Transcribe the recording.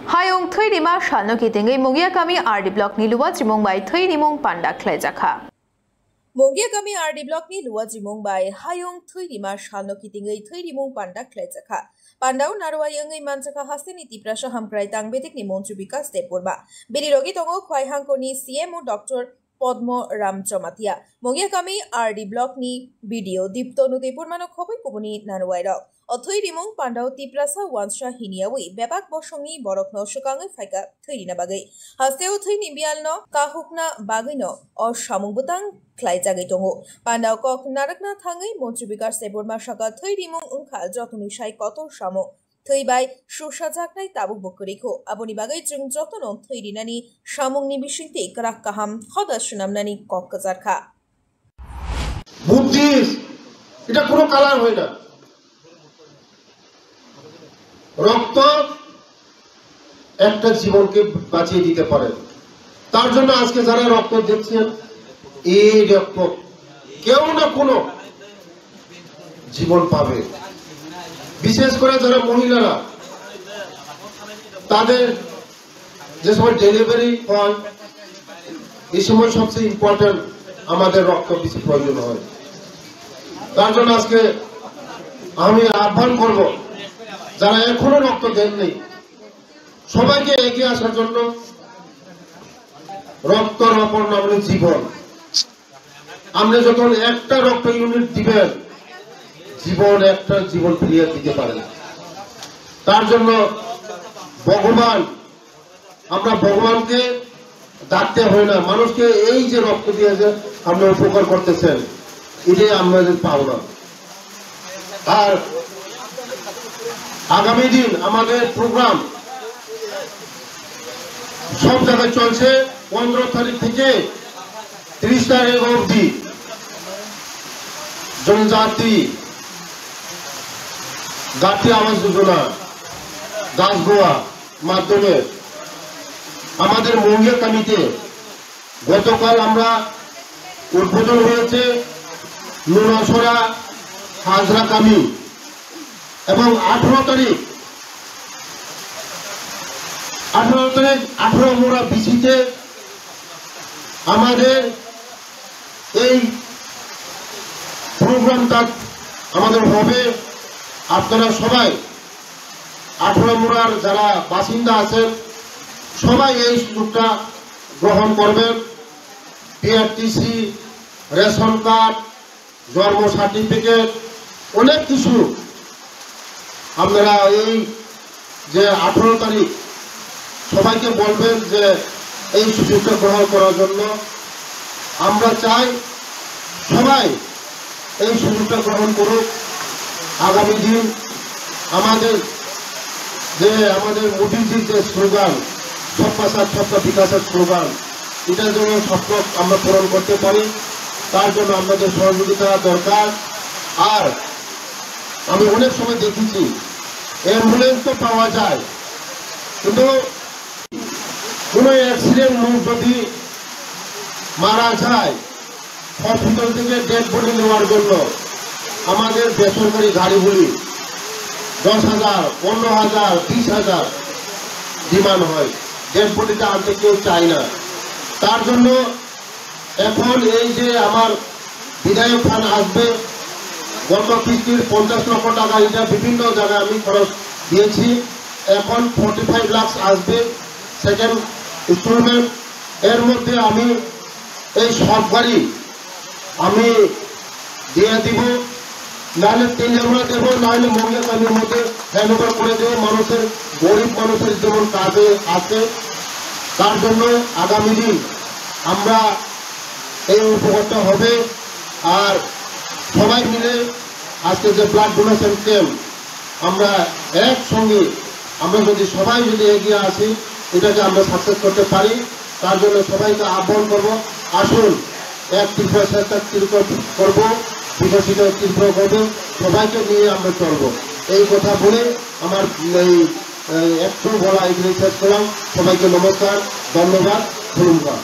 Hayong Thui Rima Shalno Kitingai Mogia Kami RD Block ni Luwa Jimong Bai Thui Rimong Panda Klai Jakha. Mogia Kami RD Block ni Luwa Jimong Bai Hayong Thui Rima Shalno Kitingai Thui Rimong Panda Klai Jakha. Pandau Narwa Yangai Manjaka Hastini Tiprasha Hamkrai Tangbetik ni Monju Bikas Tepurba. Birirogi Tongo Khwai Hangkoni CMO Dr. Podmo Ramchomatia. Mogia Kami RD Block ni Video Dipto Nutepur Mano Khobai Kubuni Narwairo. Othui Rimong Pandau Tiprasa Wansha Hiniawi Bebak Bosongi Borokno Shukangai Faika Thirina Bagai. Hasteo Thui Nimbialno Kahukna Bagino or Shamubutang Klaijagai Tongo. Pandau Kok Narakna Tangai Montrubikar Sebur Mashaka Thui Rimong Unkal Jotuni Shai Koto Shamo. Thui by Shusha Jaknai Tabu Bukuriko, Aboni Bagai Jung Jotono Thui Dinani, Shamung Nibishinti, Karakaham, Hodashunamnani Kokazarka. Buddhist, it's a Kuro Kalar Hoida. রক্ত একটা জীবনকে বাঁচিয়ে দিতে পারে। তার জন্য আজকে যারা রক্ত দিচ্ছেন এই রক্ত কেউ না কোনো জীবন পাবে। বিশেষ করে যারা মহিলারা তাদের যে সময় ডেলিভারি হয় এই সময় সবচেয়ে ইম্পর্টেন্ট আমাদের রক্ত বেশি প্রয়োজন হয়। তার জন্য আজকে আমি আহ্বান করব যারা এখনো রক্ত দেননি সবাইকে এগিয়ে আসার জন্য। রক্তর অপর নাম জীবন। আপনি যখন একটা রক্ত ইউনিট দিবেন জীবন একটা জীবন ফিরিয়ে দিতে পারেন। তার জন্য ভগবান আমরা ভগবানকে ডাকতে হয় না, মানুষকে এই যে রক্ত দিয়ে যে আপনি উপকার করতেছেন এটাই আমাদের পাওনা। আর আগামী দিন আমাদের প্রোগ্রাম সব জায়গায় চলছে 15 তারিখ থেকে 30 তারিখ অবধি। জনজাতি জাতি আবাস যোজনা দাসগোয়া মাধ্যমে আমাদের মঙ্গিয়া কামিতে গতকাল আমরা উদ্বোধন হয়েছে নুনাছড়া হাজরা কামি এবং 18 তারিখ 18 মোড়া বিচিতে আমাদের এই প্রোগ্রামটা আমাদের হবে। আপনারা সবাই 18 মোড়ার যারা বাসিন্দা আছেন সবাই এই সুযোগটা গ্রহণ করবেন। পিআরটিসি, রেশন কার্ড, জন্ম সার্টিফিকেট অনেক কিছু আপনারা এই যে 18 তারিখ সবাইকে বলবেন যে এই সুযোগটা গ্রহণ করার জন্য। আমরা চাই সবাই এই সুযোগটা গ্রহণ করুক। আগামী দিন আমাদের মোদীজির যে স্লোগান সবকা সাথ সবকা বিকাশের স্লোগান এটার জন্য স্বপ্ন আমরা পূরণ করতে পারি। তার জন্য আমাদের সহযোগিতা দরকার। আর আমি অনেক সময় দেখেছি অ্যাম্বুলেন্স তো পাওয়া যায় কিন্তু কোনো অ্যাক্সিডেন্ট লোক যদি মারা যায় হসপিটাল থেকে ডেড বডি নেওয়ার জন্য আমাদের বেসরকারি গাড়িগুলি 10,000, 15,000, 20,000 ডিমান্ড হয়। ডেড বডিটা আনতে কেউ চায় না। তার জন্য এখন এই যে আমার বিধায়ক ফান্ড আসবে গত কিস্তির 50 লক্ষ টাকা এটা বিভিন্ন জায়গায় আমি খরচ দিয়েছি। এখন 45 লাখ আসবে সেকেন্ড ইনস্টলমেন্ট। এর মধ্যে আমি এই সব গাড়ি আমি দিয়ে দিব, নাহলে তেলেগুলো দেবো, নাহলে মঙ্গিয়া কামির মধ্যে হ্যান্ডওভার করে দেবো। মানুষের গরিব মানুষের যেমন কাজে আছে তার জন্য আগামী দিন আমরা এই উপকারটা হবে। আর সবাই মিলে আজকে যে ব্লাড ডোনেশন ক্যাম্প আমরা একসঙ্গে আমরা সবাই যদি এগিয়ে আসি এটাকে আমরা সাকসেস করতে পারি। তার জন্য সবাইকে আহ্বান করব, আসুন এক ত্রিপুরা চেষ্টা করব, বিকশিত ত্রিপুরা করব, সবাইকে নিয়ে আমরা চলবো। এই কথা বলে আমার এই একটু বলা এগুলি শেষ করলাম। সবাইকে নমস্কার, ধন্যবাদ, ধন্যবাদ।